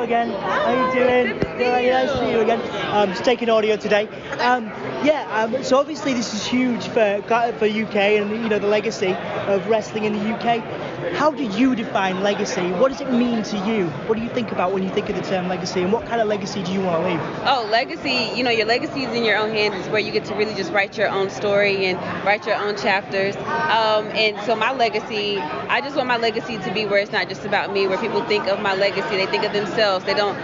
again. How you doing? Nice to see you again. Just taking audio today. So obviously this is huge for UK and the legacy of wrestling in the UK. How do you define legacy? What does it mean to you? What do you think about when you think of the term legacy, and what kind of legacy do you want to leave? Oh, legacy, your legacy is in your own hands. It's where you get to really just write your own story and write your own chapters. And so my legacy, I just want my legacy to be where it's not just about me, where people think of my legacy, they think of themselves. They don't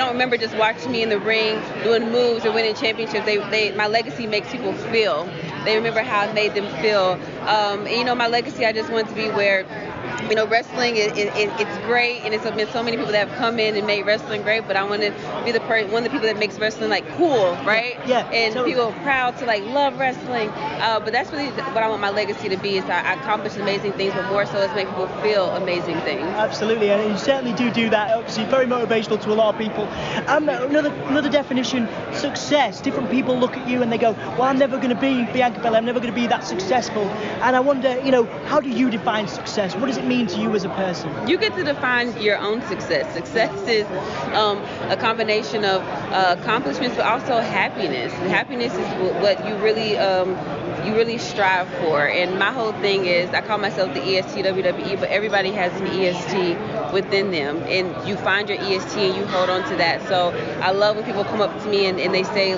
remember just watching me in the ring doing moves or winning championships. My legacy makes people feel. They remember how I made them feel. My legacy, I just want to be where wrestling it's great, and it's been so many people that have come in and made wrestling great, but I want to be one of the people that makes wrestling cool, right? Yeah. And so people are proud to love wrestling. But that's really what I want my legacy to be, is I accomplish amazing things, but more so is make people feel amazing things. Absolutely, and you certainly do that. Obviously, very motivational to a lot of people. Another definition: success. Different people look at you and they go, "Well, I'm never going to be Bianca Belair. I'm never going to be that successful." And I wonder, how do you define success? What does it mean to you as a person? You get to define your own success. Success is a combination of accomplishments, but also happiness. Happiness is what you really strive for. And my whole thing is, I call myself the EST WWE, but everybody has an EST within them, and you find your EST and you hold on to that. So I love when people come up to me and they say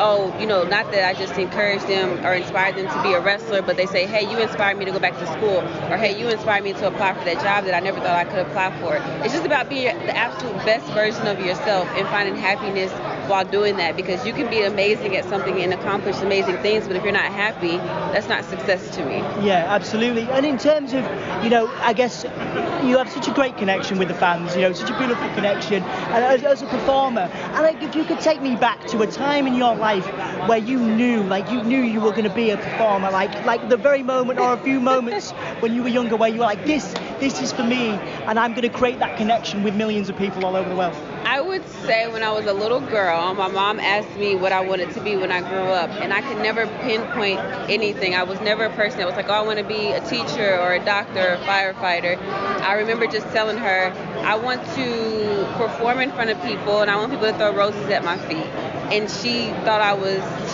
oh, not that I just encourage them or inspire them to be a wrestler, but they say, hey, you inspired me to go back to school, or hey, you inspired me to apply for that job that I never thought I could apply for. It's just about being the absolute best version of yourself and finding happiness while doing that, because you can be amazing at something and accomplish amazing things, but if you're not happy, that's not success to me. Yeah, absolutely. And in terms of, I guess you have such a great connection with the fans, such a beautiful connection, and as a performer, and if you could take me back to a time in your life where you knew you were going to be a performer, like the very moment or a few moments when you were younger where you were like, this is for me, and I'm going to create that connection with millions of people all over the world. I would say when I was a little girl, my mom asked me what I wanted to be when I grew up, and I could never pinpoint anything. I was never a person that was like, oh, I want to be a teacher or a doctor or a firefighter. I remember just telling her, I want to perform in front of people, and I want people to throw roses at my feet. And she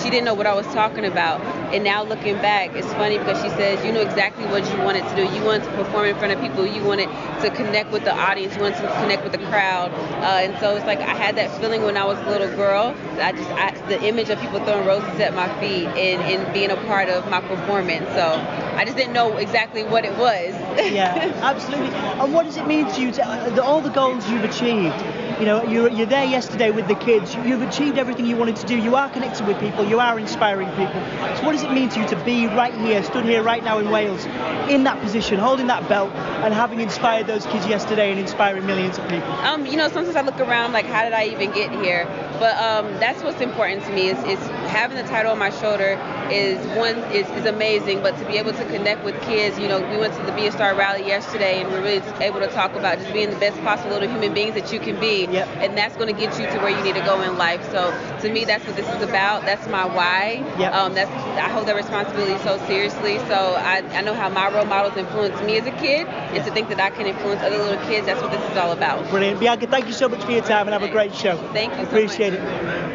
didn't know what I was talking about. And now looking back, it's funny because she says, you know exactly what you wanted to do. You wanted to perform in front of people. You wanted to connect with the audience. You wanted to connect with the crowd. And so it's like I had that feeling when I was a little girl. The image of people throwing roses at my feet and being a part of my performance. So I just didn't know exactly what it was. Yeah, absolutely. And what does it mean to you, all the goals you've achieved? You're there yesterday with the kids. You've achieved everything you wanted to do. You are connected with people. You are inspiring people. So what does it mean to you to be right here, stood here right now in Wales, in that position, holding that belt, and having inspired those kids yesterday and inspiring millions of people? Sometimes I look around like, how did I even get here? But that's what's important to me is having the title on my shoulder is amazing. But to be able to connect with kids, we went to the Be a Star rally yesterday, and we're really able to talk about just being the best possible little human beings that you can be. Yep. And that's going to get you to where you need to go in life. So to me, that's what this is about. That's my why. Yep. I hold that responsibility so seriously. So I know how my role models influenced me as a kid, and to think that I can influence other little kids, that's what this is all about. Brilliant. Bianca, thank you so much for your time, and have a great show. Thank you so Appreciate much. it.